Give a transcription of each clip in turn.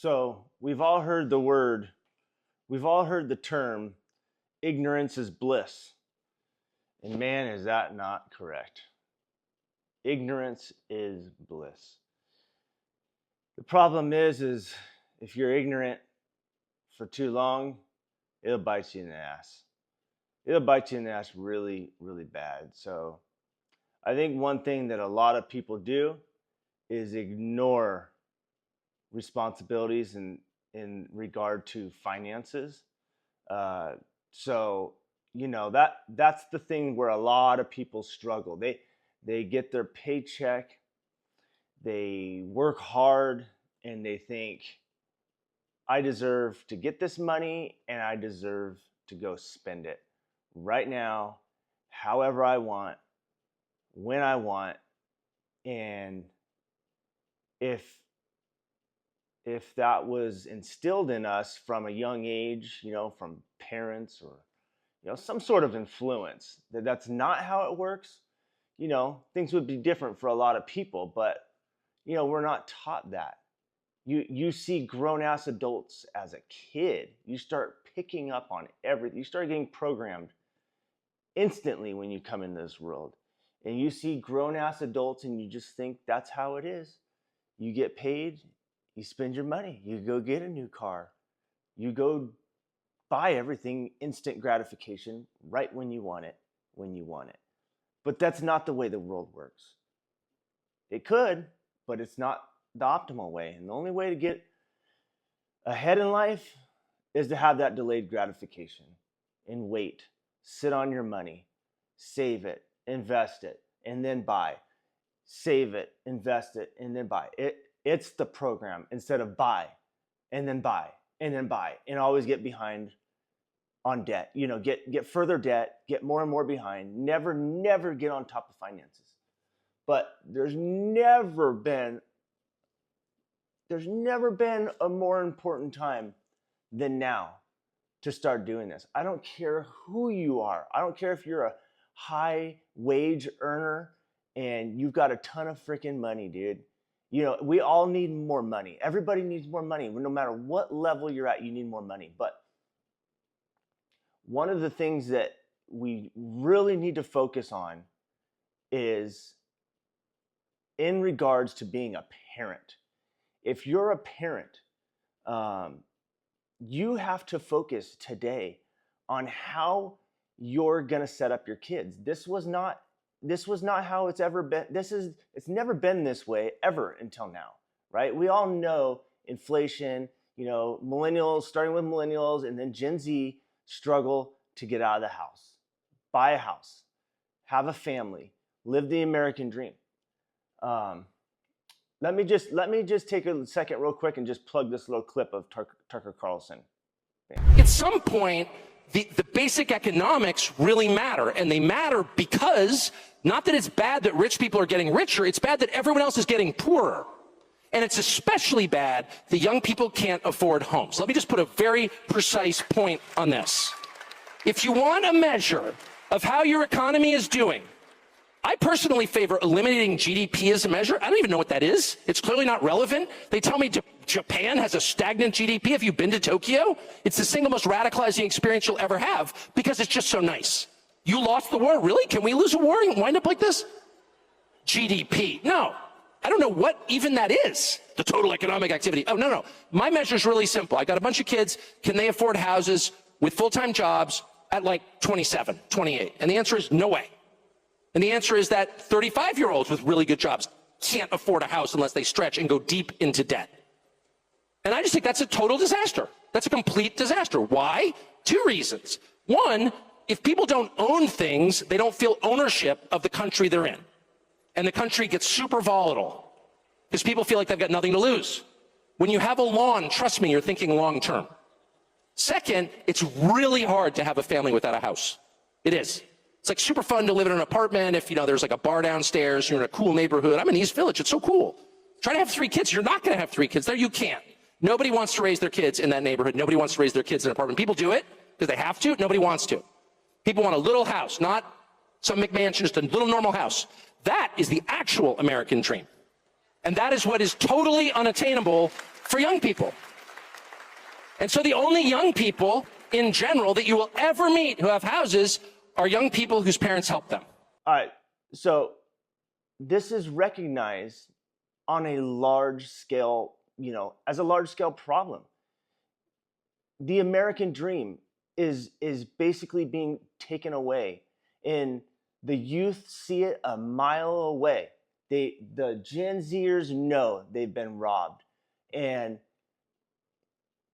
So we've all heard the term, ignorance is bliss. And man, is that not correct? Ignorance is bliss. The problem is if you're ignorant for too long, it'll bite you in the ass. It'll bite you in the ass really, really bad. So I think one thing that a lot of people do is ignore responsibilities in regard to finances. So that's the thing where a lot of people struggle. They get their paycheck, they work hard, and they think, I deserve to get this money and I deserve to go spend it right now, however I want, when I want. And if that was instilled in us from a young age, from parents or some sort of influence, that's not how it works, things would be different for a lot of people. But we're not taught that. You see grown-ass adults as a kid. You start picking up on everything. You start getting programmed instantly when you come into this world. And you see grown-ass adults and you just think that's how it is. You get paid, you spend your money, you go get a new car, you go buy everything, instant gratification, right when you want it, But that's not the way the world works. It could, but it's not the optimal way. And the only way to get ahead in life is to have that delayed gratification and wait, sit on your money, save it, invest it, and then buy. Save it, invest it, and then buy. It's the program instead of buy, and then buy, and then buy, and always get behind on debt. Get further debt, get more and more behind, never get on top of finances. But there's never been a more important time than now to start doing this. I don't care who you are. I don't care if you're a high wage earner and you've got a ton of freaking money, dude. We all need more money. Everybody needs more money. No matter what level you're at, you need more money. But one of the things that we really need to focus on is in regards to being a parent. If you're a parent, you have to focus today on how you're going to set up your kids. This was not how it's ever been. It's never been this way ever until now, right? We all know inflation, millennials, starting with millennials, and then Gen Z struggle to get out of the house, buy a house, have a family, live the American dream. Let me just take a second real quick and just plug this little clip of Tucker Carlson. At some point, the basic economics really matter, and they matter because not that it's bad that rich people are getting richer, it's bad that everyone else is getting poorer. And it's especially bad that young people can't afford homes. Let me just put a very precise point on this. If you want a measure of how your economy is doing, I personally favor eliminating GDP as a measure. I don't even know what that is. It's clearly not relevant. They tell me Japan has a stagnant GDP. Have you been to Tokyo? It's the single most radicalizing experience you'll ever have because it's just so nice. You lost the war? Really? Can we lose a war and wind up like this? GDP. No. I don't know what even that is. The total economic activity. Oh, no. My measure is really simple. I got a bunch of kids. Can they afford houses with full-time jobs at like 27, 28? And the answer is no way. And the answer is that 35-year-olds with really good jobs can't afford a house unless they stretch and go deep into debt. And I just think that's a total disaster. That's a complete disaster. Why? Two reasons. One, if people don't own things, they don't feel ownership of the country they're in. And the country gets super volatile because people feel like they've got nothing to lose. When you have a lawn, trust me, you're thinking long term. Second, it's really hard to have a family without a house. It is. It's like super fun to live in an apartment if, there's like a bar downstairs, you're in a cool neighborhood. I'm in East Village, it's so cool. Try to have 3 kids. You're not gonna have 3 kids there, you can't. Nobody wants to raise their kids in that neighborhood. Nobody wants to raise their kids in an apartment. People do it because they have to, nobody wants to. People want a little house, not some McMansion, just a little normal house. That is the actual American dream. And that is what is totally unattainable for young people. And so the only young people in general that you will ever meet who have houses are young people whose parents help them. All right, so this is recognized on a large scale, as a large scale problem. The American dream is basically being taken away, and the youth see it a mile away. The Gen Zers know they've been robbed, and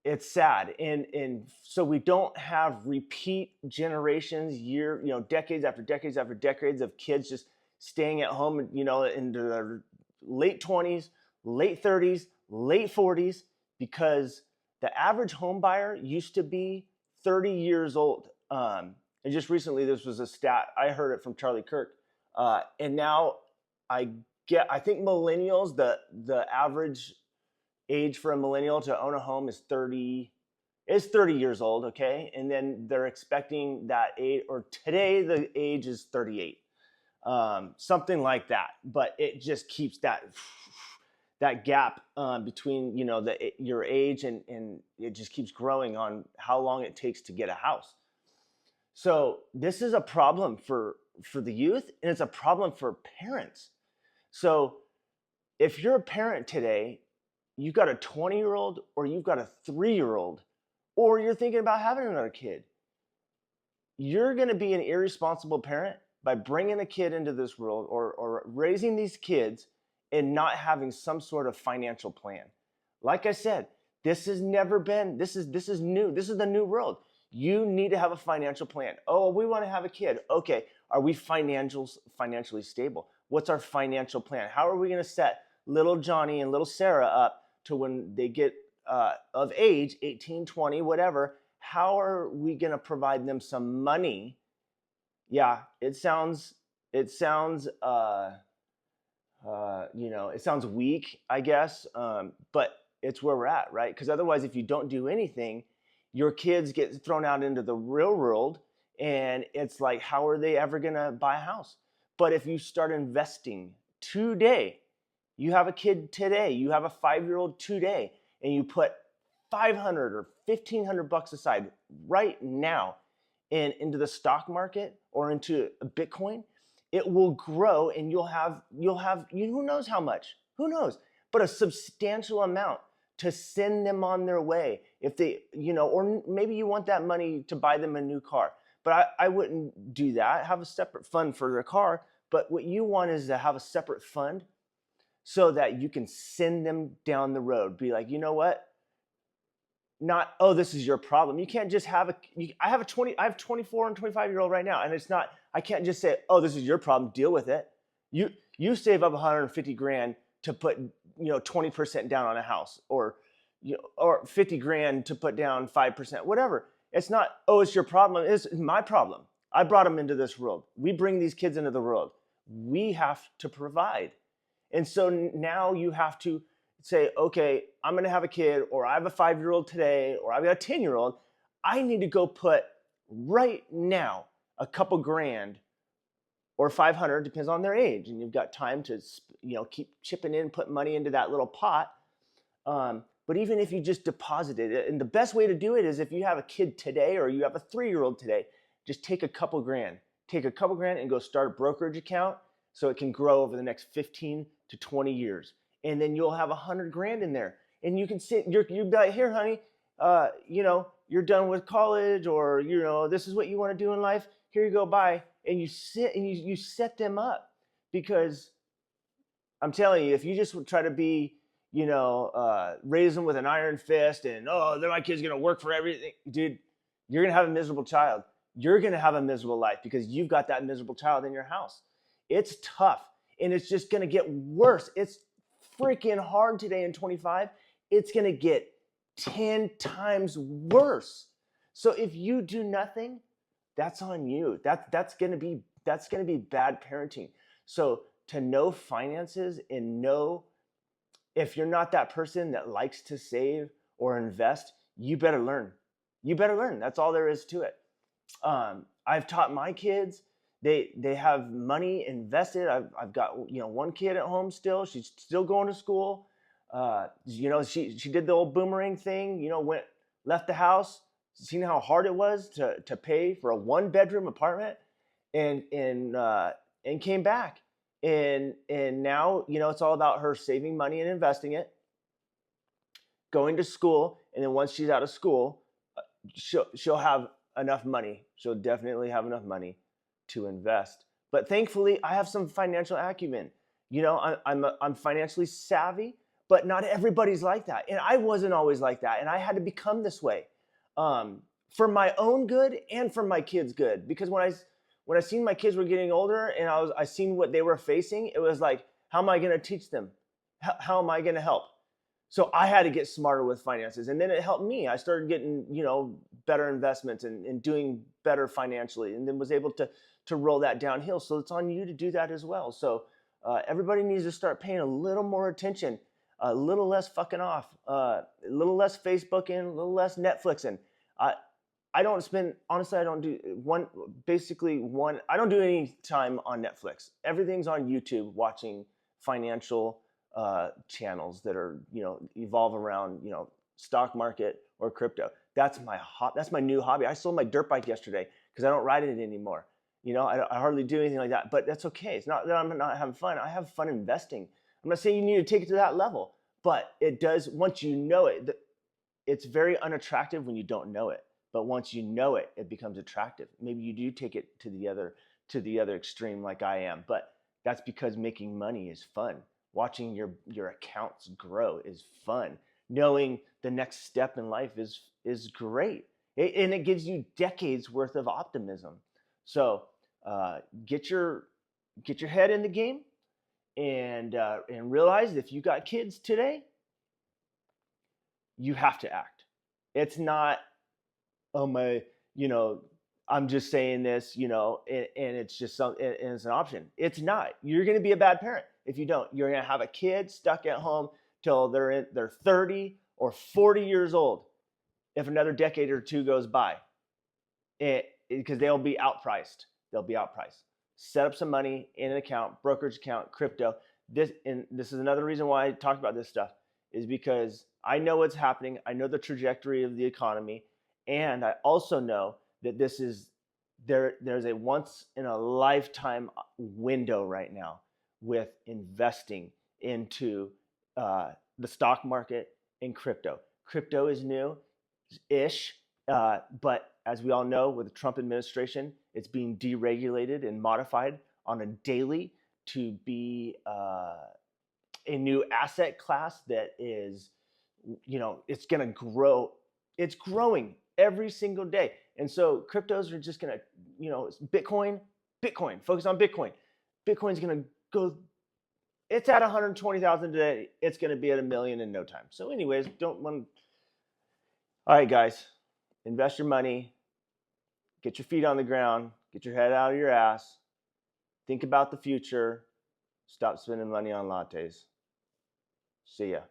it's sad. And so we don't have repeat generations, decades after decades after decades of kids just staying at home, into their late 20s, late 30s, late 40s, because the average home buyer used to be 30 years old. And just recently, this was a stat, I heard it from Charlie Kirk. And now I think millennials, the average age for a millennial to own a home is 30 years old, okay? And then they're expecting that age, or today the age is 38. Something like that. But it just keeps that gap between your age and it just keeps growing on how long it takes to get a house. So this is a problem for the youth, and it's a problem for parents. So if you're a parent today, you've got a 20-year-old or you've got a 3-year-old, or you're thinking about having another kid, you're going to be an irresponsible parent by bringing a kid into this world or raising these kids and not having some sort of financial plan. Like I said, this has never been, this is new. This is the new world. You need to have a financial plan. Oh, we want to have a kid. Okay, are we financially stable? What's our financial plan? How are we going to set little Johnny and little Sarah up to when they get of age, 18, 20, whatever? How are we going to provide them some money? Yeah, it sounds it sounds weak, I guess, but it's where we're at, right? Because otherwise, if you don't do anything, your kids get thrown out into the real world, and it's like, how are they ever going to buy a house? But if you start investing today, you have a kid today, you have a 5-year-old today, and you put 500 or 1,500 bucks aside right now into the stock market or into Bitcoin, it will grow, and you'll have who knows how much, who knows, but a substantial amount to send them on their way. If they, or maybe you want that money to buy them a new car, but I wouldn't do that. Have a separate fund for their car. But what you want is to have a separate fund so that you can send them down the road. Be like, you know what? Not, oh, this is your problem. You can't just have I have 24 and 25-year-old right now, and it's not, I can't just say, oh, this is your problem, deal with it. You save up 150 grand to put 20% down on a house, or 50 grand to put down 5%, whatever. It's not, oh, it's your problem. It's my problem. I brought them into this world. We bring these kids into the world. We have to provide. And so now you have to say, okay, I'm going to have a kid, or I have a 5-year-old today, or I've got a 10-year-old. I need to go put right now a couple grand or 500, depends on their age. And you've got time to, keep chipping in, put money into that little pot. But even if you just deposit it, and the best way to do it is if you have a kid today or you have a 3-year-old today, just take a couple grand. Take a couple grand and go start a brokerage account so it can grow over the next 15 to 20 years. And then you'll have 100 grand in there. And you can sit, you'll be like, here, honey, you're done with college, or, this is what you want to do in life. Here you go, bye. And you sit and you set them up, because I'm telling you, if you just try to be, raise them with an iron fist and, oh, my kid's going to work for everything, dude, you're going to have a miserable child. You're going to have a miserable life because you've got that miserable child in your house. It's tough, and it's just going to get worse. It's freaking hard today in 25. It's going to get 10 times worse. So if you do nothing, that's on you. That's going to be bad parenting. So to know finances and know if you're not that person that likes to save or invest, you better learn. You better learn. That's all there is to it. I've taught my kids. They have money invested. I've got one kid at home still. She's still going to school. She did the old boomerang thing. left the house, seen how hard it was to pay for a 1-bedroom apartment, and came back. And now, it's all about her saving money and investing it, going to school, and then once she's out of school, she'll have enough money. She'll definitely have enough money to invest. But thankfully, I have some financial acumen. I'm financially savvy, but not everybody's like that. And I wasn't always like that. And I had to become this way, for my own good and for my kids' good. Because when I seen my kids were getting older and I seen what they were facing, it was like, how am I going to teach them? How am I going to help? So I had to get smarter with finances, and then it helped me. I started getting, better investments and doing better financially, and then was able to roll that downhill. So it's on you to do that as well. So everybody needs to start paying a little more attention, a little less fucking off, a little less Facebooking, a little less Netflixing. I don't spend, honestly, I don't do I don't do any time on Netflix. Everything's on YouTube, watching financial channels that are, evolve around, stock market or crypto. That's my new hobby. I sold my dirt bike yesterday because I don't ride it anymore. I hardly do anything like that, but that's okay. It's not that I'm not having fun. I have fun investing. I'm not saying you need to take it to that level, but it does, once you know it, it's very unattractive when you don't know it. But once you know it, it becomes attractive. Maybe you do take it to the other extreme like I am, but that's because making money is fun. Watching your accounts grow is fun. Knowing the next step in life is great. And it gives you decades worth of optimism. So get your head in the game, and realize if you got kids today, you have to act. It's not, oh my, I'm just saying this, and it's just and it's an option. It's not. You're going to be a bad parent if you don't. You're going to have a kid stuck at home till they're 30 or 40 years old if another decade or two goes by, because they'll be outpriced. Set up some money in an account, brokerage account, crypto. This is another reason why I talked about this stuff, is because I know what's happening. I know the trajectory of the economy, and I also know that there's a once in a lifetime window right now with investing into the stock market and crypto. Crypto is new-ish, but as we all know, with the Trump administration, it's being deregulated and modified on a daily to be a new asset class that is, it's going to grow. It's growing every single day. And so cryptos are just going to, Bitcoin, focus on Bitcoin. Bitcoin's going to go, it's at 120,000 today. It's going to be at 1 million in no time. So anyways, all right, guys, invest your money, get your feet on the ground, get your head out of your ass, think about the future, stop spending money on lattes. See ya.